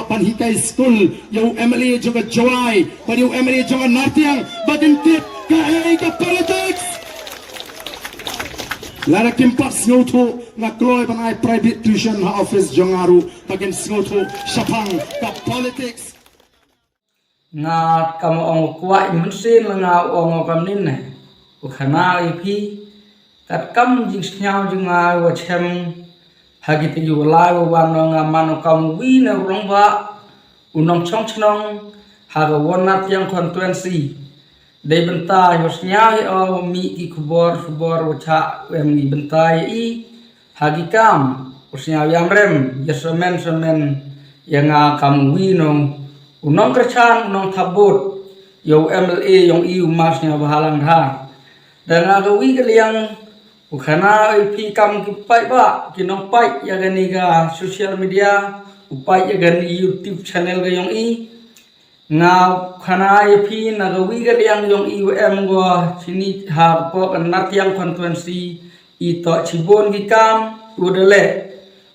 panhikai school yo MLA juga joy pada yo MLA juga nartiang bagan tip ka politics lara kimpas ngoto ngakloy ban ai private tuition office jongaru bagan ngoto syapang ka politics nga kam ong kwai munsin nga ong kam nin ne ukhana ipi kat kam jing snyao jing nga wa chem hagi te yu lai wa no nga mano kam wi na rongwa unong chong chnong haga wonat yang constituency dei bentai yo snyao o mi ki kubor wa cha em ni bentai i hagi kam usnyao yang rem yesemen yang kam wi no unong kerchan unong tabut yo MLA yang iu masnya bahalang ha dan agawi kaliang ukhana ipi kam kipai ba kinong pai ya gani ga social media upai ya gani YouTube channel ga yang i nga khana ipi nagawi kaliang yang iu go sini ha po kanat yang constituency ito cibon ki kam udale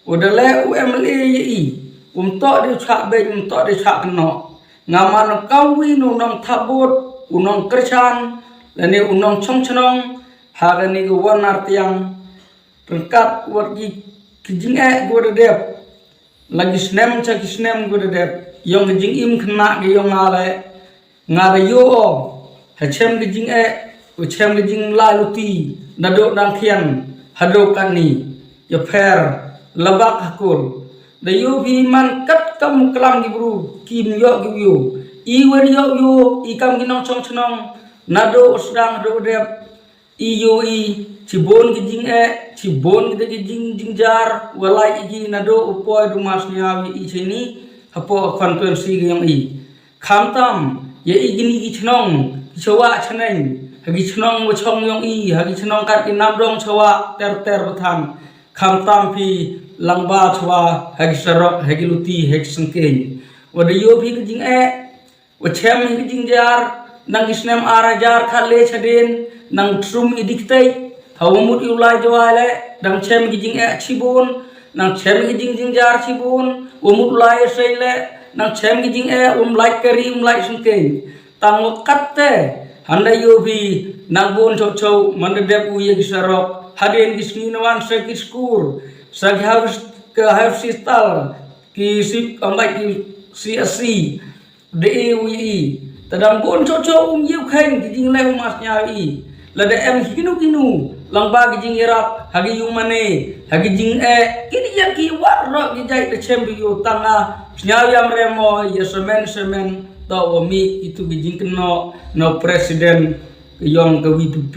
MLA i tok di chak be tok di chak no ngaman kawi nong tabut unong kerchan lani unong chongchnong hagani go wanar tiang pengkat wargi kijing godedep lagi snem godedep yong kijing im kena ge yong ngale yo hachem kijing uchem kijing laluti dadok dangkian hadok ni yo per labak hakul da yo bi man kat kam klam gi bru kim yo gi yo I wen yo I kam gi nong chong chnong nado usdang do dep I yo I cibon gi cibon gi jingjar walai gi nado upoy du mas nya I chini hapo constituency gi yang I kham tam ye I gini gi chnong chowa chneng hagi chnong wo chong yong I hagi chnong kat ki nam dong chowa ter bathan kham tam phi langba chwa hagi sarok hagi luti hagi sengkeng wada yo phi kijing wa chem hagi jingjar nang isnem arajar khale chaden nang trum idiktai hawmut ulai jawale dang chem kijing chibun nang chem kijing jingjar chibun umut ulai seile nang chem kijing lai kari lai sengkeng tang katte handa yo phi nang bon chow mandep u ye sarok haden gisminawan sekit school sag harus sistal ki si ambai ki CSC DEWI tadam bon chow yu khen ki jing le mas nya I la de em kinu lang ba ki jing irap hagi yu mane hagi jing kini ya ki war ro ki jai de chem yu tanga nya yam remo yesemen to mi itu ki jing keno no presiden yong ke WPP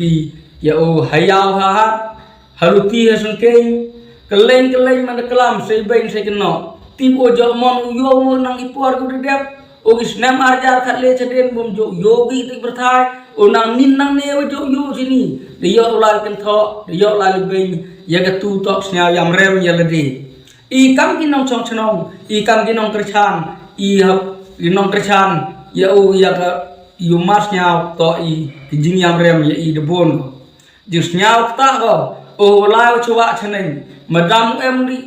ya o hayau ha haluti hasengkeng keleng mana kelam sebain saya kena tibo jomon yo nang ipor ku dep o gisnam arjar khatle chaden bom jo yogi tik berthai o nang nin nang ne jo yo sini de yo ulal ken tho de yo lal ben ya ga tu tok snya yam rem ya ledi I kam ki nong chong chnong I kam ki nong kerchan I hap nong kerchan ya o ya ga yu mas nya to I jing yam rem ya I de bon jus nya ta go o lao chwa chaneng madam em di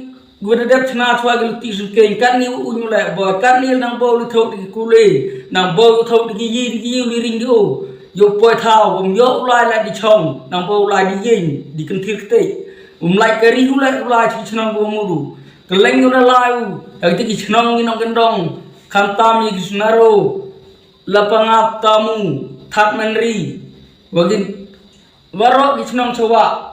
gua dep chna chwa gel ti sengkeng kan ni u nyule bo kan ni nang bo lu thau di kule nang bo thau di yi li ring do yo poi thao bom yo lai la di chong nang bo lai di yin di kan thir te lai kari hu lai chi chnang bo mu du keleng ula lai u ta ti chnang ni nong gendong kan tam yi snaro lapangap tamu that menri wagin waro ki chnang chwa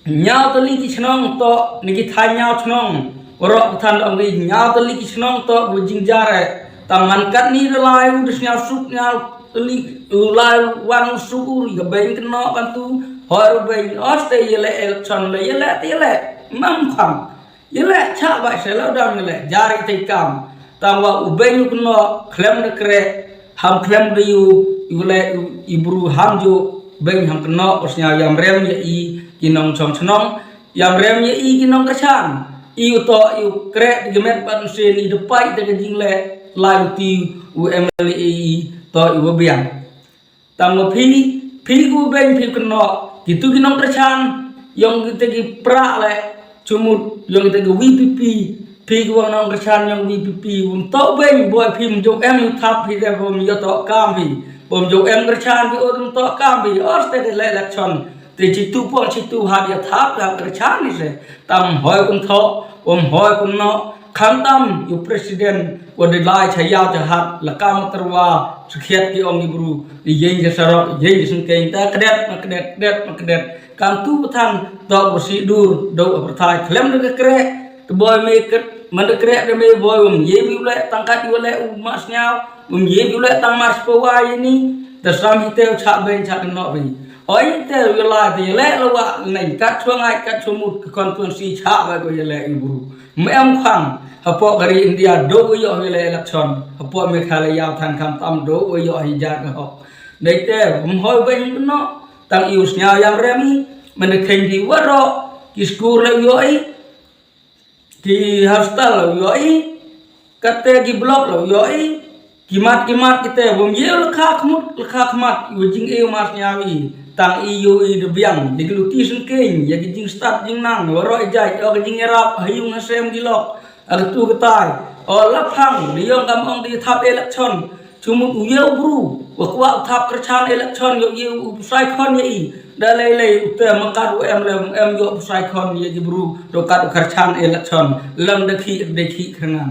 nyao tali ki chnong to niki thai nyao chnong ro than ongi nyao tali ki chnong to bu jingjare taman kat ni lai u dis nyao sup nyao tali lai wan su ga ben kno kan tu hor ben oste yele election le yele mam kham yele cha ba se lo dam yele jari te kam tangwa u ben kno khlem de kre ham khlem de yule ibru ham jo ben ham kno osnya yam rem ye I kinong chong chnong yam rem ye I kinong kachan I to I kre gemet pan sen I depai te jing le lai ti u MLA I to I biang tam lo phi gu ben phi kno gitu kinong kachan yong kita gi pra le cumut yong kita gi WPP phi của nông cái chan yang VPP to bên boy phim dục em tháp phi để bom yo to cam phi bom dục em cái chan phi ô to cam phi ở đây là election thì chỉ tu phong chỉ tu hạt ya tháp là cái chan này sẽ tam hỏi cũng thọ hỏi cũng nó khám tâm yêu president của đời lai chạy giao cho hạt là cam terwa sukhiat ki ông ibru di jeng jasaro jeng sungkeng ta kedet kam tu petang to bersidur do berthai klem de krek boy me man de krek de me boy ye bi le tangkat le mas nyao ye bi le tang mas powa ini tersam hitel chak ben chak no bi oi te la de le lawa nei kat chuangai kat chumut conference chak ba go le ibru em khang hapo gari India do yo le election hapo Meghalaya than kham tam do yo hijat ho nei te hoi ben no tang ius nya yang remi men khen di waro ki school le yo ai ki hostel le yo ai kate ki blog le yo ai kimat kita bom ye lekha khmat yo jing e mas nya wi tang iu i de biang de gluti sun keng ya ki jing start jing nang waro jai o jing erap hayung asem di lok ar tu ketai o lap hang di yong kam ong di thap election chumut uyeu bru wa thap kerchan election yo ye sai khon ye da lei te makat em yo sai khon ye bru do kat kerchan election lam de khi khangan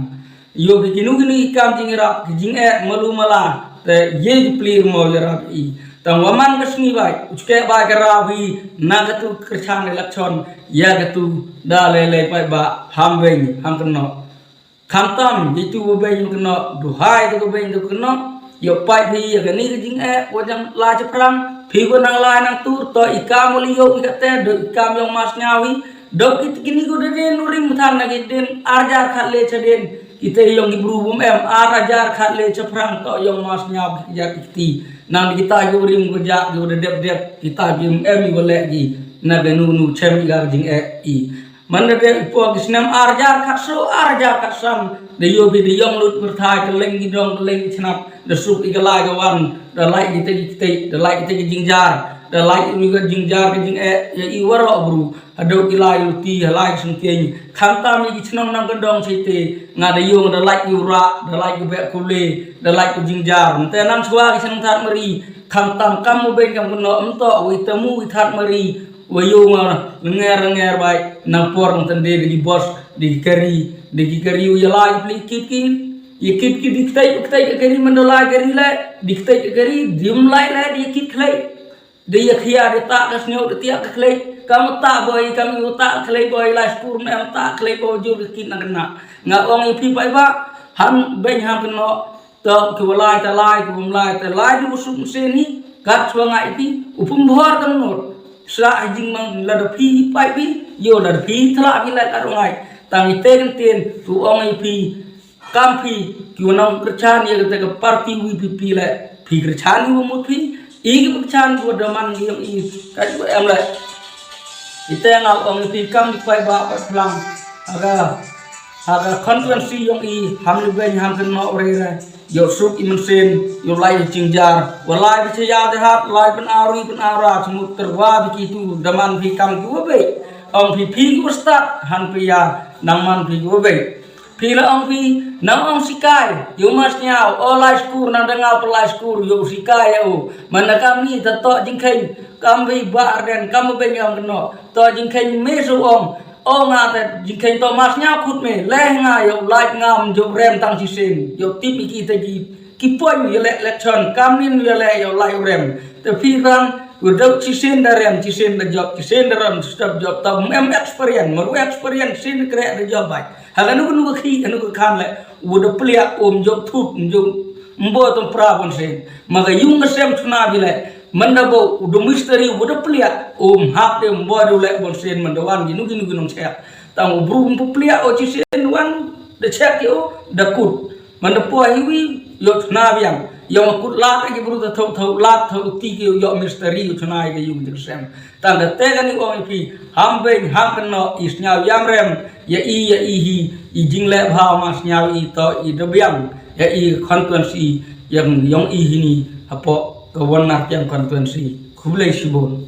yo ki kinu kam jing erap jing e malu mala te ye plir mo erap i tang waman kasni bai uske ba karavi nagatu kerchan election ya gatu da lei pai ba ham ben ham kno khamtam itu ben kno duhai to ben to kno yo pai phi ya ni jing e wajang la chaprang phi ko nang la nang tur to ikam liyo ikate do ikam yang mas nyawi do kini ko de nurim than na den arjar khat le chaden kita yang ibru bum em arjar khat le chaprang to yang mas nyaw ya ti nang kita yurim ko ja yo de dep kita jim em ko le gi na benu chem gar jing e i man de po kisnam arjar khat so arjar khat sam de yo bi de yong lut berthai keleng gi dong keleng chnap de suk igalai gawan de lai kita de lai kita jingjar de lai juga jingjar ke jing e ya i waro bru ado ilai luti halai sungkeng khanta mi gi chnam nanggendong site nga de yong de lai yura de lai be kule de lai ku jingjar te nam chwa gi sang that mari khantam kam mo ben kam no amto wi temu wi that mari wayo ma nger bai nang por nang de di bos di kari ya lai pli kit ye kit diktai kari mandala kari la diktai kari dim lai la di kit khlai de ya khia de ta kas neu de tia khlai kam ta boy kam yu ta khlai boy la skur me ta khlai bo ju kit nang na nga ong pi pai ba han ben ham kno to ku lai ta lai du sum se ni kat chuangai ti upum bhor kan no sa jing mang la do phi pai pi yo la phi thla bi la ka rongai tang ten tu ong pi kam phi ki nong kerchan ye te ka parti VPP la phi kerchan wo mu phi i ki kerchan wo da man yang i ka em la ite nga ong pi kam pai ba plang aga conference yang i ham lu ben ham kan no re yo suk iman sen yo lai jingjar walai bi ya de hat lai pen ara smut terwa bi ki tu daman phi kam ki wo be ong phi ko start han pi ya nang man phi wo be phi la ong phi nang ong sikai yo mas nyao olai skur nang dangau pelai skur yo sikai o mana kami ta to jingkhen kam bi ba ren kam be nyam no to jingkhen me su ong o nga ta jingkhen to mas nyao khut me le nga yo lai ngam yo rem tang si sen yo tip ki ta ki pon yo le election kam nin yo le yo lai rem te phi ran Udah cisen darem cisen da job cisen daram stop job ta em experience maru experience sin kre da job bai halan nu khi anu ko khan le udah plia job thut job mbo tom pravon sen maga yung sem chuna bile mandabo udah misteri udah plia hap de mbo do le bon sen mandawan ginu nong chek tang brum plia cisen wan de chek yo da kut mandapo hiwi yo chuna biang yang kut lat lagi buru thau lat thau ti ki yo misteri chunai ke yung dir sem tang da te gani ong pi ham ben ham no isnya yam rem ya i hi i jingle bha mas nya i to i de biang ya i conference yang yong i hi ni apo kawan nak yang conference khublai sibon